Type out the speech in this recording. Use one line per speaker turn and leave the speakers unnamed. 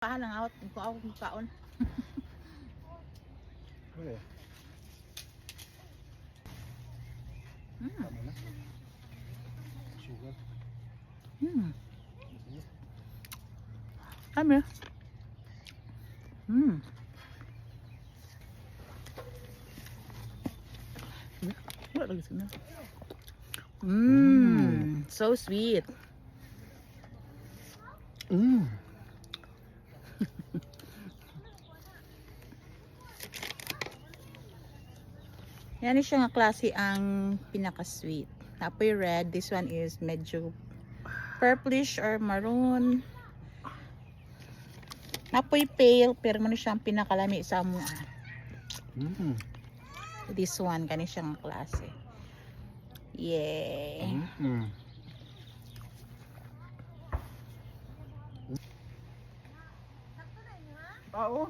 Pahalang out ko ako kaon.
Okay. Tama na. Sugar.
Kami. Wala lagi sana. So sweet. Yan siya nga klase ang pinaka-sweet. Tapoy red, this one is medyo purplish or maroon. Napoy pale, pero man siyang pinakalami sa mga. This one, kani siyang klase. Yay!
Oo.